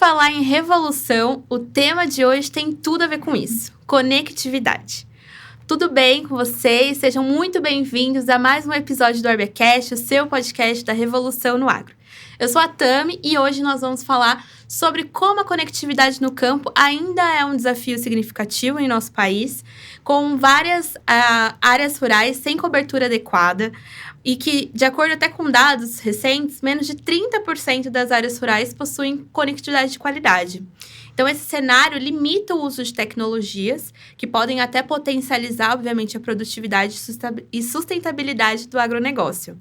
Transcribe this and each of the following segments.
falar em revolução, o tema de hoje tem tudo a ver com isso: conectividade. Tudo bem com vocês? Sejam muito bem-vindos a mais um episódio do Orbicast, o seu podcast da revolução no agro. Eu sou a Tami e hoje nós vamos falar sobre como a conectividade no campo ainda é um desafio significativo em nosso país, com várias áreas rurais sem cobertura adequada e que, de acordo até com dados recentes, menos de 30% das áreas rurais possuem conectividade de qualidade. Então, esse cenário limita o uso de tecnologias que podem até potencializar, obviamente, a produtividade e sustentabilidade do agronegócio.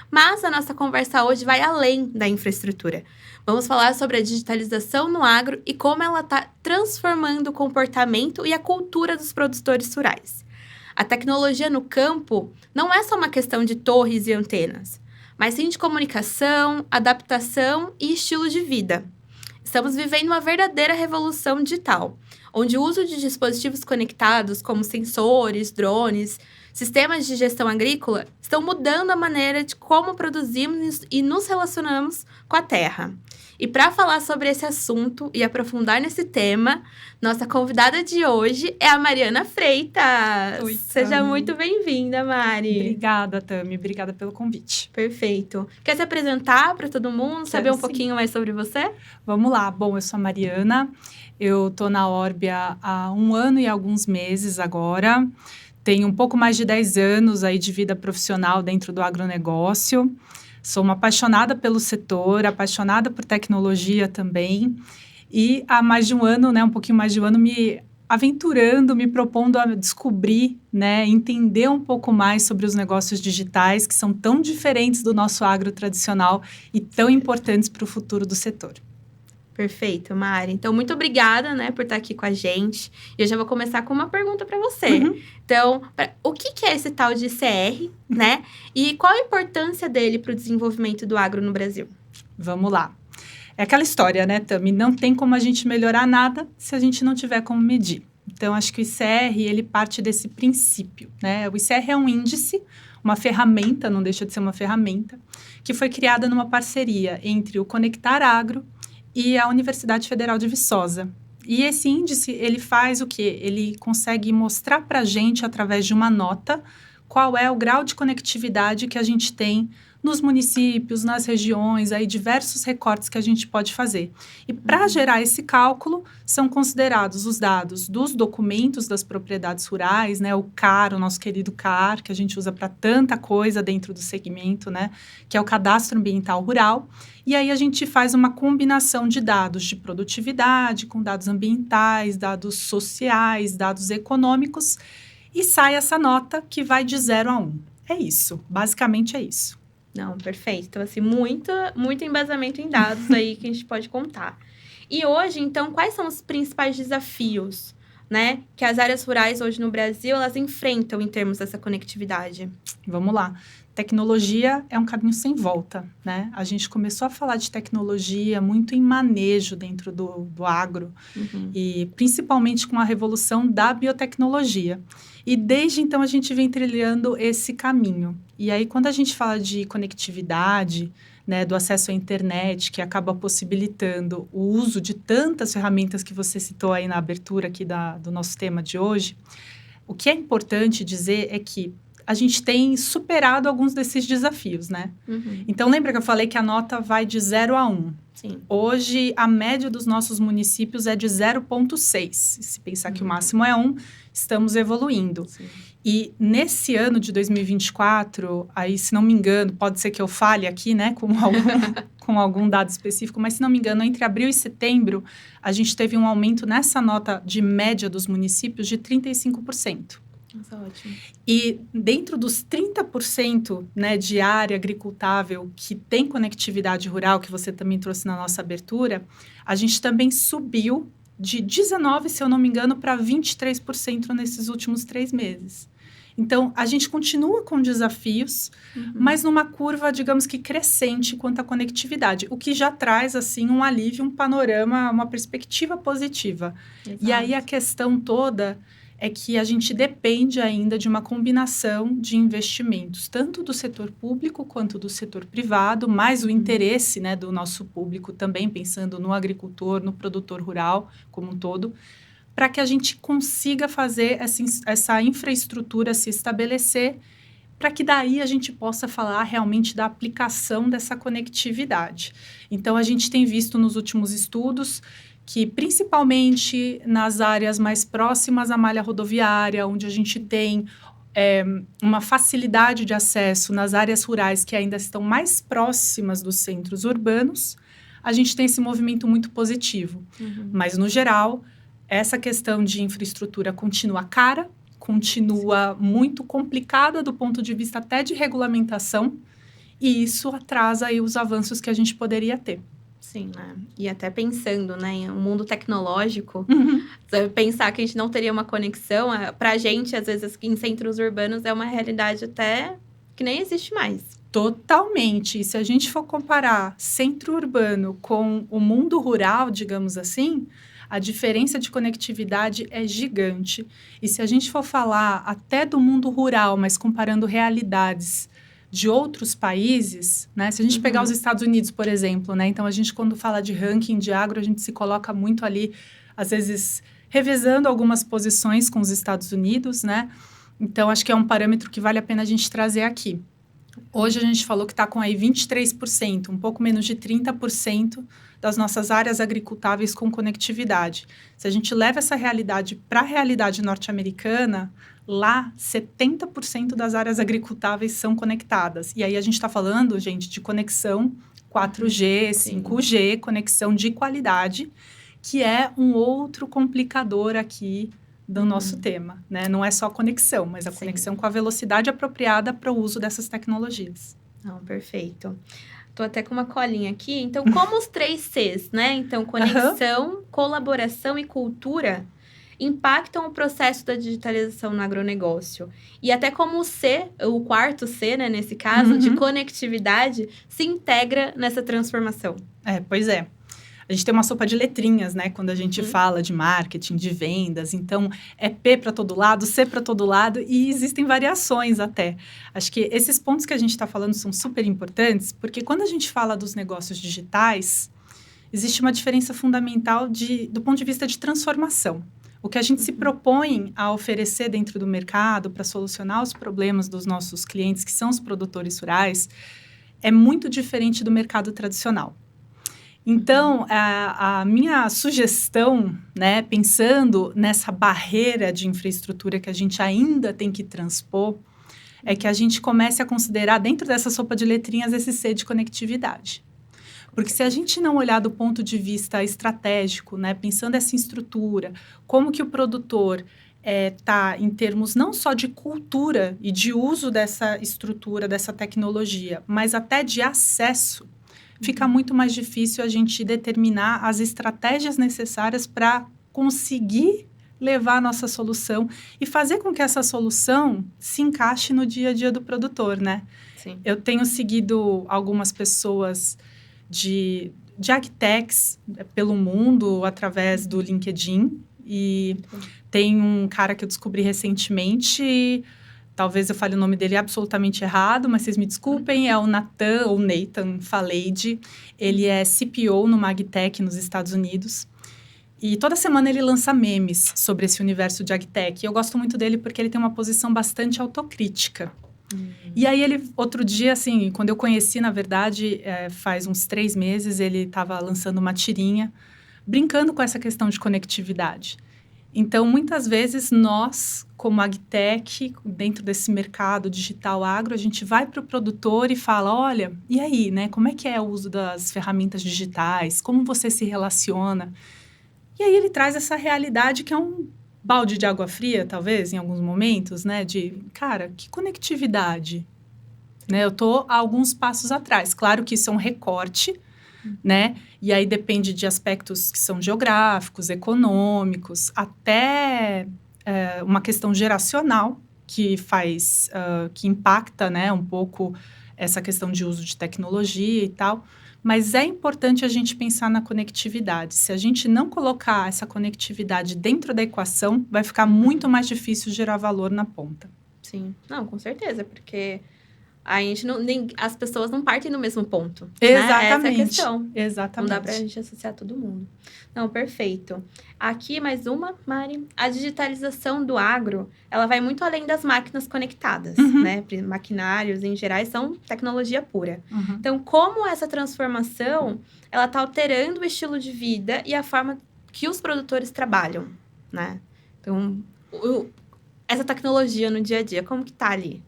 Mas a nossa conversa hoje vai além da infraestrutura. Vamos falar sobre a digitalização no agro e como ela está transformando o comportamento e a cultura dos produtores rurais. A tecnologia no campo não é só uma questão de torres e antenas, mas sim de comunicação, adaptação e estilo de vida. Estamos vivendo uma verdadeira revolução digital, onde o uso de dispositivos conectados, como sensores, drones, sistemas de gestão agrícola, estão mudando a maneira de como produzimos e nos relacionamos com a terra. E para falar sobre esse assunto e aprofundar nesse tema, nossa convidada de hoje é a Mariana Freitas. Oi, Seja muito bem-vinda, Mari. Obrigada, Tami. Obrigada pelo convite. Perfeito. Quer se apresentar para todo mundo, saber um pouquinho mais sobre você? Vamos lá. Bom, eu sou a Mariana. Eu estou na Orbia há 1 ano e alguns meses agora. Tenho um pouco mais de 10 anos aí de vida profissional dentro do agronegócio. Sou uma apaixonada pelo setor, apaixonada por tecnologia também. E há mais de 1 ano, um pouquinho mais de 1 ano, me aventurando, me propondo a descobrir, entender um pouco mais sobre os negócios digitais, que são tão diferentes do nosso agro tradicional e tão importantes para o futuro do setor. Perfeito, Mari. Então, muito obrigada, por estar aqui com a gente. E eu já vou começar com uma pergunta para você. Então, o que é esse tal de ICR, E qual a importância dele para o desenvolvimento do agro no Brasil? Vamos lá. É aquela história, Tami? Não tem como a gente melhorar nada se a gente não tiver como medir. Então, acho que o ICR, ele parte desse princípio, O ICR é um índice, uma ferramenta, não deixa de ser uma ferramenta, que foi criada numa parceria entre o Conectar Agro e a Universidade Federal de Viçosa. E esse índice, ele faz o quê? Ele consegue mostrar para a gente, através de uma nota, qual é o grau de conectividade que a gente tem nos municípios, nas regiões, aí diversos recortes que a gente pode fazer. E para gerar esse cálculo, são considerados os dados dos documentos das propriedades rurais, o CAR, o nosso querido CAR, que a gente usa para tanta coisa dentro do segmento, que é o Cadastro Ambiental Rural. E aí a gente faz uma combinação de dados de produtividade, com dados ambientais, dados sociais, dados econômicos, e sai essa nota que vai de 0 a 1. É isso, basicamente é isso. Não, perfeito. Então, assim, muito embasamento em dados aí que a gente pode contar. E hoje, então, quais são os principais desafios, que as áreas rurais hoje no Brasil, elas enfrentam em termos dessa conectividade? Vamos lá. Tecnologia é um caminho sem volta, A gente começou a falar de tecnologia muito em manejo dentro do agro, e principalmente com a revolução da biotecnologia. E desde então a gente vem trilhando esse caminho. E aí, quando a gente fala de conectividade, do acesso à internet, que acaba possibilitando o uso de tantas ferramentas que você citou aí na abertura aqui do nosso tema de hoje, o que é importante dizer é que a gente tem superado alguns desses desafios, Então, lembra que eu falei que a nota vai de 0 a 1? Sim. Hoje, a média dos nossos municípios é de 0,6. Se pensar que o máximo é 1, estamos evoluindo. Sim. E nesse ano de 2024, aí, se não me engano, pode ser que eu fale aqui, com algum dado específico, mas se não me engano, entre abril e setembro, a gente teve um aumento nessa nota de média dos municípios de 35%. Nossa, ótimo. E dentro dos 30%, de área agricultável que tem conectividade rural, que você também trouxe na nossa abertura, a gente também subiu de 19%, se eu não me engano, para 23% nesses últimos 3 meses. Então, a gente continua com desafios, mas numa curva, digamos que crescente quanto à conectividade, o que já traz, assim, um alívio, um panorama, uma perspectiva positiva. Exato. E aí, a questão toda é que a gente depende ainda de uma combinação de investimentos, tanto do setor público quanto do setor privado, mais o interesse, né, do nosso público também, pensando no agricultor, no produtor rural como um todo, para que a gente consiga fazer essa infraestrutura se estabelecer, para que daí a gente possa falar realmente da aplicação dessa conectividade. Então, a gente tem visto nos últimos estudos que, principalmente nas áreas mais próximas à malha rodoviária, onde a gente tem uma facilidade de acesso nas áreas rurais que ainda estão mais próximas dos centros urbanos, a gente tem esse movimento muito positivo. Mas, no geral, essa questão de infraestrutura continua cara, continua muito complicada do ponto de vista até de regulamentação, e isso atrasa aí os avanços que a gente poderia ter. Sim, né? E até pensando, né, em um mundo tecnológico, pensar que a gente não teria uma conexão, pra gente, às vezes, em centros urbanos, é uma realidade até que nem existe mais. Totalmente. E se a gente for comparar centro urbano com o mundo rural, digamos assim, a diferença de conectividade é gigante. E se a gente for falar até do mundo rural, mas comparando realidades de outros países, né? Se a gente pegar os Estados Unidos, por exemplo, né? Então, a gente, quando fala de ranking de agro, a gente se coloca muito ali, às vezes, revezando algumas posições com os Estados Unidos, né? Então, acho que é um parâmetro que vale a pena a gente trazer aqui. Hoje, a gente falou que está com aí 23%, um pouco menos de 30% das nossas áreas agricultáveis com conectividade. Se a gente leva essa realidade para a realidade norte-americana, lá, 70% das áreas agricultáveis são conectadas. E aí a gente está falando, gente, de conexão 4G, 5G, conexão de qualidade, que é um outro complicador aqui do nosso tema, né? Não é só conexão, mas a conexão com a velocidade apropriada para o uso dessas tecnologias. Não, perfeito. Tô até com uma colinha aqui. Então, como os 3 Cs, né? Então, conexão, colaboração e cultura impactam o processo da digitalização no agronegócio. E até como o C, o quarto C, né, nesse caso, de conectividade, se integra nessa transformação. Pois é. A gente tem uma sopa de letrinhas, né? Quando a gente fala de marketing, de vendas. Então, é P para todo lado, C para todo lado e existem variações até. Acho que esses pontos que a gente está falando são super importantes, porque quando a gente fala dos negócios digitais, existe uma diferença fundamental do ponto de vista de transformação. O que a gente se propõe a oferecer dentro do mercado para solucionar os problemas dos nossos clientes, que são os produtores rurais, é muito diferente do mercado tradicional. Então, a minha sugestão, né, pensando nessa barreira de infraestrutura que a gente ainda tem que transpor, é que a gente comece a considerar, dentro dessa sopa de letrinhas, esse C de conectividade. Porque se a gente não olhar do ponto de vista estratégico, né, pensando essa estrutura, como que o produtor está em termos não só de cultura e de uso dessa estrutura, dessa tecnologia, mas até de acesso, fica muito mais difícil a gente determinar as estratégias necessárias para conseguir levar a nossa solução e fazer com que essa solução se encaixe no dia a dia do produtor, né? Sim. Eu tenho seguido algumas pessoas de agtechs pelo mundo através do LinkedIn e tem um cara que eu descobri recentemente, talvez eu fale o nome dele absolutamente errado, mas vocês me desculpem, é o Nathan Faleide. Ele é CPO no Agtech nos Estados Unidos. E toda semana ele lança memes sobre esse universo de agtech. E eu gosto muito dele porque ele tem uma posição bastante autocrítica. E aí ele, outro dia, assim, quando eu conheci, na verdade, faz uns 3 meses, ele estava lançando uma tirinha, brincando com essa questão de conectividade. Então, muitas vezes, nós, como agtech, dentro desse mercado digital agro, a gente vai para o produtor e fala, olha, e aí, né? Como é que é o uso das ferramentas digitais? Como você se relaciona? E aí ele traz essa realidade que é um balde de água fria, talvez, em alguns momentos, né? De, cara, que conectividade? Né? Eu estou há alguns passos atrás. Claro que isso é um recorte, né? E aí depende de aspectos que são geográficos, econômicos, até uma questão geracional que que impacta, né, um pouco essa questão de uso de tecnologia e tal. Mas é importante a gente pensar na conectividade. Se a gente não colocar essa conectividade dentro da equação, vai ficar muito mais difícil gerar valor na ponta. Sim, não, com certeza, porque a gente as pessoas não partem no mesmo ponto. Exatamente. Né? Essa é a questão. Exatamente. Não dá pra gente associar todo mundo. Não, perfeito. Aqui, mais uma, Mari. A digitalização do agro, ela vai muito além das máquinas conectadas, né? Maquinários, em geral, são tecnologia pura. Então, como essa transformação, ela tá alterando o estilo de vida e a forma que os produtores trabalham, né? Então, essa tecnologia no dia a dia, como que tá ali?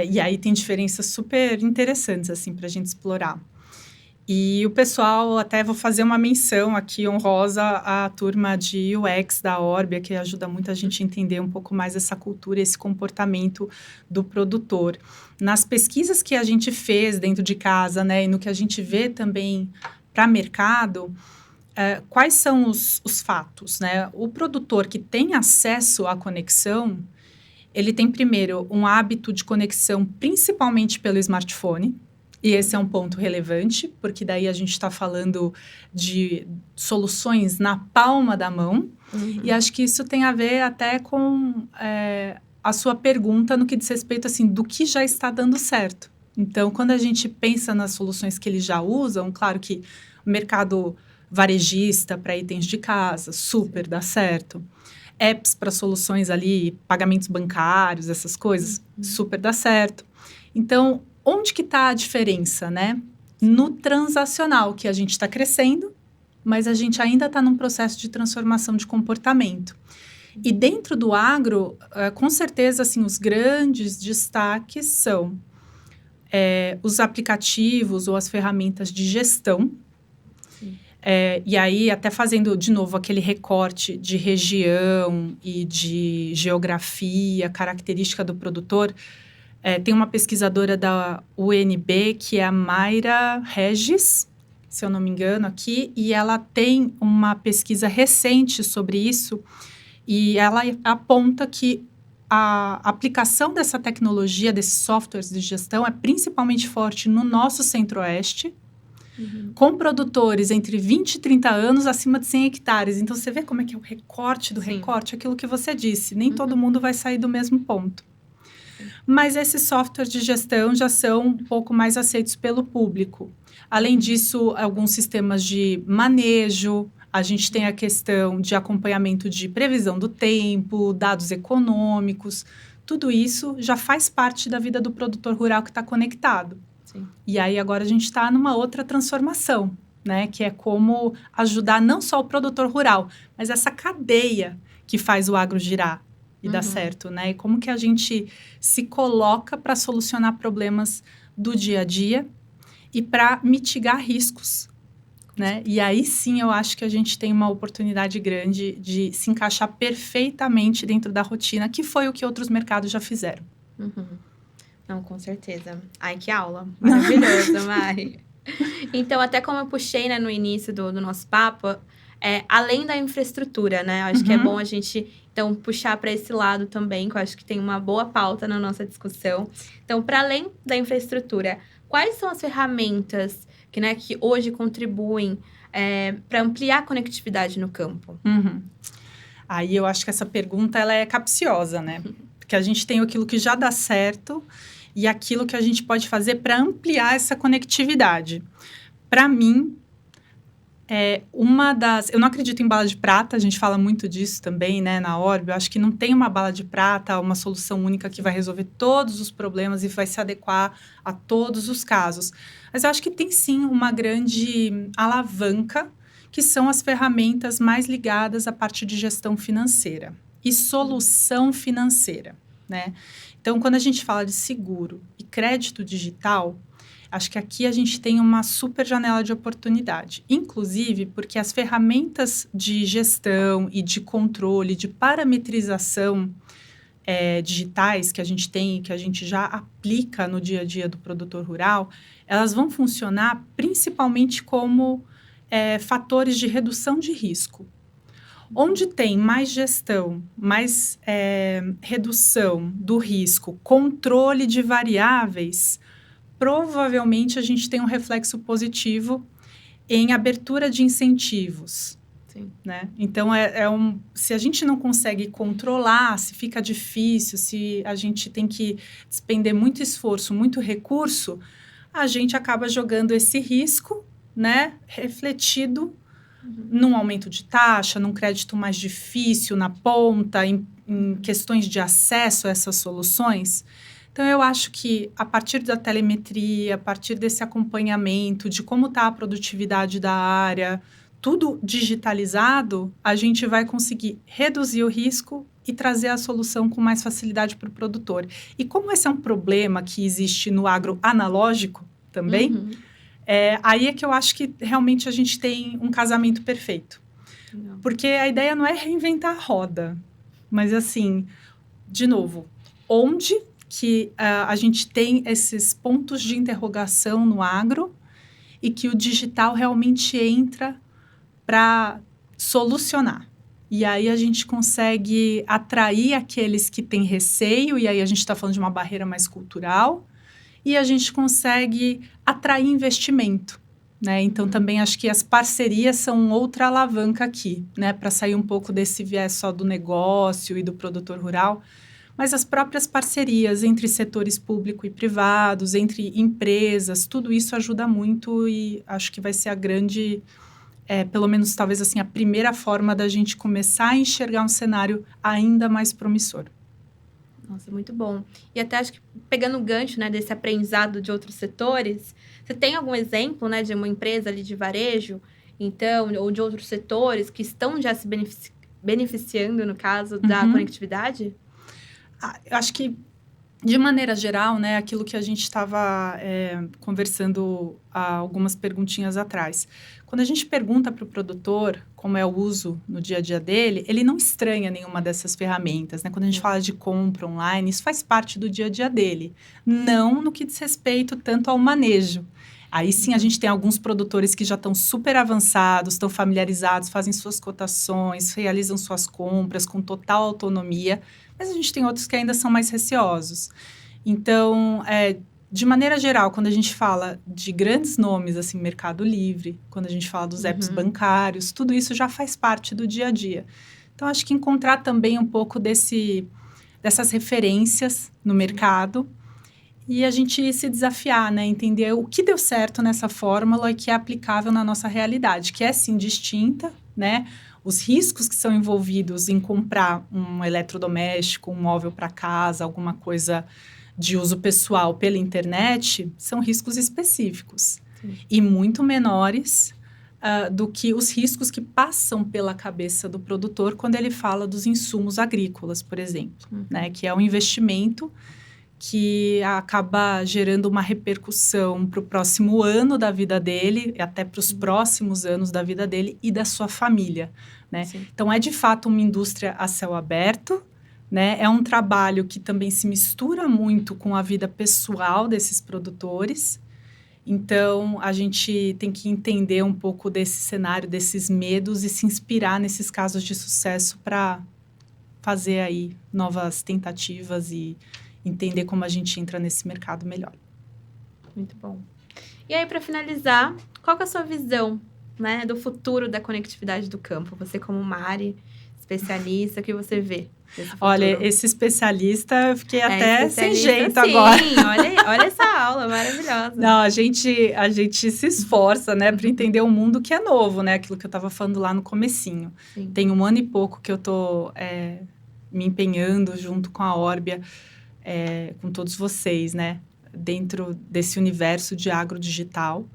E aí tem diferenças super interessantes, assim, para a gente explorar. E o pessoal, até vou fazer uma menção aqui honrosa à turma de UX da Orbia, que ajuda muito a gente a entender um pouco mais essa cultura, esse comportamento do produtor. Nas pesquisas que a gente fez dentro de casa, né, e no que a gente vê também para mercado, quais são os fatos, né? O produtor que tem acesso à conexão, ele tem, primeiro, um hábito de conexão principalmente pelo smartphone, e esse é um ponto relevante, porque daí a gente está falando de soluções na palma da mão, e acho que isso tem a ver até com a sua pergunta no que diz respeito, assim, do que já está dando certo. Então, quando a gente pensa nas soluções que eles já usam, claro que o mercado varejista para itens de casa, super dá certo. Apps para soluções ali, pagamentos bancários, essas coisas, super dá certo. Então, onde que está a diferença, né? No transacional, que a gente está crescendo, mas a gente ainda está num processo de transformação de comportamento. E dentro do agro, com certeza, assim, os grandes destaques são os aplicativos ou as ferramentas de gestão. E aí, até fazendo, de novo, aquele recorte de região e de geografia, característica do produtor, tem uma pesquisadora da UNB, que é a Mayra Regis, se eu não me engano aqui, e ela tem uma pesquisa recente sobre isso, e ela aponta que a aplicação dessa tecnologia, desses softwares de gestão, é principalmente forte no nosso centro-oeste, com produtores entre 20 e 30 anos acima de 100 hectares. Então, você vê como é que é o recorte do recorte, aquilo que você disse. Nem todo mundo vai sair do mesmo ponto. Mas esses softwares de gestão já são um pouco mais aceitos pelo público. Além disso, alguns sistemas de manejo, a gente tem a questão de acompanhamento de previsão do tempo, dados econômicos. Tudo isso já faz parte da vida do produtor rural que está conectado. Sim. E aí, agora a gente está numa outra transformação, né? Que é como ajudar não só o produtor rural, mas essa cadeia que faz o agro girar e dar certo, né? E como que a gente se coloca para solucionar problemas do dia a dia e para mitigar riscos, né? E aí sim eu acho que a gente tem uma oportunidade grande de se encaixar perfeitamente dentro da rotina, que foi o que outros mercados já fizeram. Não, com certeza. Ai, que aula. Maravilhosa, Mari. Então, até como eu puxei, né, no início do nosso papo, além da infraestrutura, né? Eu acho que é bom a gente, então, puxar para esse lado também, que eu acho que tem uma boa pauta na nossa discussão. Então, para além da infraestrutura, quais são as ferramentas que hoje contribuem para ampliar a conectividade no campo? Aí eu acho que essa pergunta ela é capciosa, né? Porque a gente tem aquilo que já dá certo e aquilo que a gente pode fazer para ampliar essa conectividade. Para mim, eu não acredito em bala de prata, a gente fala muito disso também, né, na Orbe. Eu acho que não tem uma bala de prata, uma solução única que vai resolver todos os problemas e vai se adequar a todos os casos. Mas eu acho que tem sim uma grande alavanca, que são as ferramentas mais ligadas à parte de gestão financeira e solução financeira, né? Então, quando a gente fala de seguro e crédito digital, acho que aqui a gente tem uma super janela de oportunidade. Inclusive, porque as ferramentas de gestão e de controle, de parametrização digitais que a gente tem, que a gente já aplica no dia a dia do produtor rural, elas vão funcionar principalmente como fatores de redução de risco. Onde tem mais gestão, mais redução do risco, controle de variáveis, provavelmente a gente tem um reflexo positivo em abertura de incentivos. Sim. Né? Então, se a gente não consegue controlar, se fica difícil, se a gente tem que despender muito esforço, muito recurso, a gente acaba jogando esse risco, né, refletido num aumento de taxa, num crédito mais difícil na ponta, em questões de acesso a essas soluções. Então, eu acho que a partir da telemetria, a partir desse acompanhamento de como está a produtividade da área, tudo digitalizado, a gente vai conseguir reduzir o risco e trazer a solução com mais facilidade para o produtor. E como esse é um problema que existe no agro analógico também, aí é que eu acho que realmente a gente tem um casamento perfeito. Não. Porque a ideia não é reinventar a roda, mas assim, de novo, onde que a gente tem esses pontos de interrogação no agro e que o digital realmente entra para solucionar. E aí a gente consegue atrair aqueles que têm receio, e aí a gente está falando de uma barreira mais cultural, e a gente consegue atrair investimento. Né? Então, também acho que as parcerias são outra alavanca aqui, né? Para sair um pouco desse viés só do negócio e do produtor rural, mas as próprias parcerias entre setores público e privados, entre empresas, tudo isso ajuda muito e acho que vai ser a grande... pelo menos, talvez, assim, a primeira forma da gente começar a enxergar um cenário ainda mais promissor. Nossa, muito bom. E até acho que, pegando o gancho, né, desse aprendizado de outros setores, você tem algum exemplo, né, de uma empresa ali de varejo, então, ou de outros setores que estão já se beneficiando, no caso, da conectividade? Eu acho que, de maneira geral, né, aquilo que a gente estava conversando há algumas perguntinhas atrás. Quando a gente pergunta para o produtor como é o uso no dia a dia dele, ele não estranha nenhuma dessas ferramentas. Né? Quando a gente fala de compra online, isso faz parte do dia a dia dele. Não no que diz respeito tanto ao manejo. Aí sim a gente tem alguns produtores que já estão super avançados, estão familiarizados, fazem suas cotações, realizam suas compras com total autonomia, mas a gente tem outros que ainda são mais receosos. Então, de maneira geral, quando a gente fala de grandes nomes, assim, Mercado Livre, quando a gente fala dos apps bancários, tudo isso já faz parte do dia a dia. Então, acho que encontrar também um pouco dessas referências no mercado e a gente se desafiar, né? Entender o que deu certo nessa fórmula e que é aplicável na nossa realidade, que é, sim, distinta, né? Os riscos que são envolvidos em comprar um eletrodoméstico, um móvel para casa, alguma coisa de uso pessoal pela internet, são riscos específicos. Sim. E muito menores do que os riscos que passam pela cabeça do produtor quando ele fala dos insumos agrícolas, por exemplo, né? Que é um investimento que acaba gerando uma repercussão para o próximo ano da vida dele, até para os próximos anos da vida dele e da sua família, né? Então, é de fato uma indústria a céu aberto, né? É um trabalho que também se mistura muito com a vida pessoal desses produtores. Então, a gente tem que entender um pouco desse cenário, desses medos e se inspirar nesses casos de sucesso para fazer aí novas tentativas e entender como a gente entra nesse mercado melhor. Muito bom. E aí, para finalizar, qual que é a sua visão, né, do futuro da conectividade do campo? Você como Mari, especialista, o que você vê? Olha, esse especialista, eu fiquei até sem jeito agora. Sim, olha essa aula maravilhosa. Não, a gente se esforça, né, para entender um mundo que é novo, né? Aquilo que eu estava falando lá no comecinho. Sim. Tem 1 ano e pouco que eu estou me empenhando junto com a Orbia, com todos vocês, né? Dentro desse universo de agrodigital.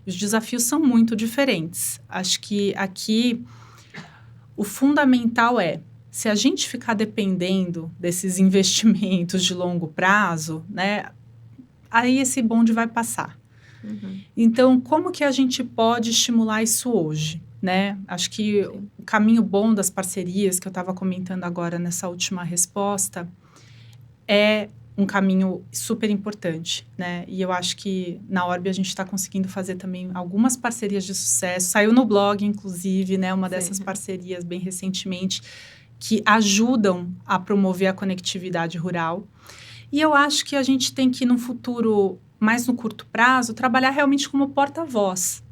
Os desafios são muito diferentes. Acho que aqui o fundamental se a gente ficar dependendo desses investimentos de longo prazo, né, aí esse bonde vai passar. Então, como que a gente pode estimular isso hoje? Né? Acho que o caminho bom das parcerias, que eu estava comentando agora nessa última resposta, é um caminho super importante, né? E eu acho que na Orbi a gente está conseguindo fazer também algumas parcerias de sucesso. Saiu no blog, inclusive, né? Uma dessas parcerias bem recentemente, que ajudam a promover a conectividade rural. E eu acho que a gente tem que, no futuro, mais no curto prazo, trabalhar realmente como porta-voz.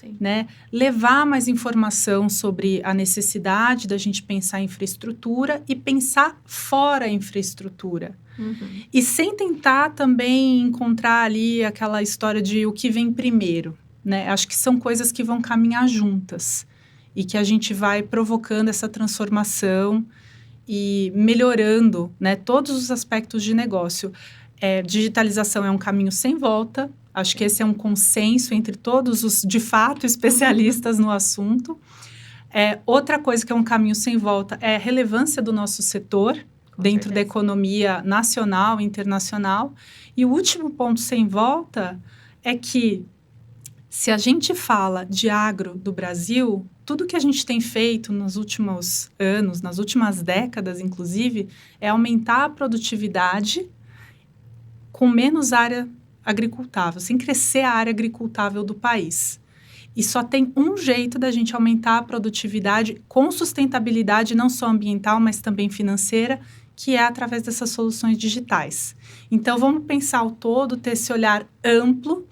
Sim. né? Levar mais informação sobre a necessidade da gente pensar em infraestrutura e pensar fora a infraestrutura. Uhum. E sem tentar também encontrar ali aquela história de o que vem primeiro, né? Acho que são coisas que vão caminhar juntas e que a gente vai provocando essa transformação e melhorando, né, todos os aspectos de negócio. Digitalização é um caminho sem volta. Acho que esse é um consenso entre todos os, de fato, especialistas no assunto. Outra coisa que é um caminho sem volta é a relevância do nosso setor dentro da economia nacional e internacional. E o último ponto sem volta é que, se a gente fala de agro do Brasil, tudo que a gente tem feito nos últimos anos, nas últimas décadas, inclusive, é aumentar a produtividade com menos área agricultável, sem crescer a área agricultável do país. E só tem um jeito da gente aumentar a produtividade com sustentabilidade, não só ambiental, mas também financeira, que é através dessas soluções digitais. Então, vamos pensar o todo, ter esse olhar amplo,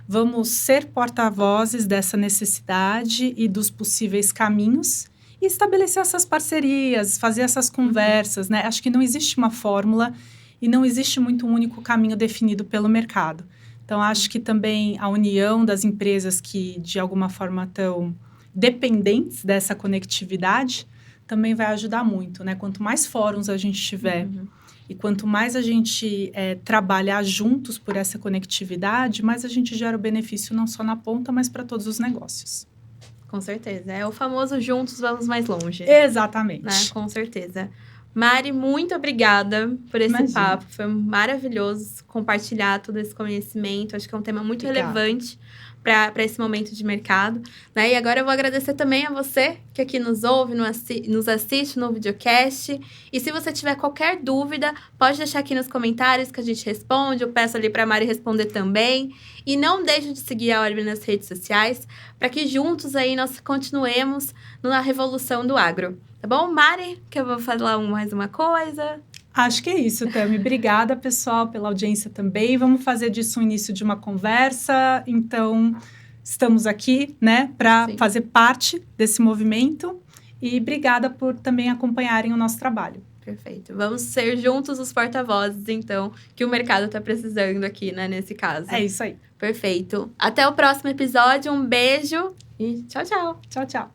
vamos ser porta-vozes dessa necessidade e dos possíveis caminhos e estabelecer essas parcerias, fazer essas conversas, né? Acho que não existe uma fórmula e não existe muito um único caminho definido pelo mercado. Então, acho que também a união das empresas que, de alguma forma, estão dependentes dessa conectividade também vai ajudar muito, né? Quanto mais fóruns a gente tiver e quanto mais a gente trabalhar juntos por essa conectividade, mais a gente gera o benefício não só na ponta, mas para todos os negócios. Com certeza. É o famoso juntos vamos mais longe. Exatamente. Né? Com certeza. Mari, muito obrigada por esse papo. Foi maravilhoso compartilhar todo esse conhecimento. Acho que é um tema muito relevante para esse momento de mercado. Né? E agora eu vou agradecer também a você que aqui nos ouve, nos assiste no videocast. E se você tiver qualquer dúvida, pode deixar aqui nos comentários que a gente responde. Eu peço ali para a Mari responder também. E não deixe de seguir a Orbe nas redes sociais para que juntos aí nós continuemos na revolução do agro. Tá bom, Mari? Que eu vou falar mais uma coisa. Acho que é isso, Tami. Obrigada, pessoal, pela audiência também. Vamos fazer disso um início de uma conversa. Então, estamos aqui, né, para fazer parte desse movimento. E obrigada por também acompanharem o nosso trabalho. Perfeito. Vamos ser juntos os porta-vozes, então, que o mercado está precisando aqui, né, nesse caso. É isso aí. Perfeito. Até o próximo episódio. Um beijo e tchau, tchau. Tchau, tchau.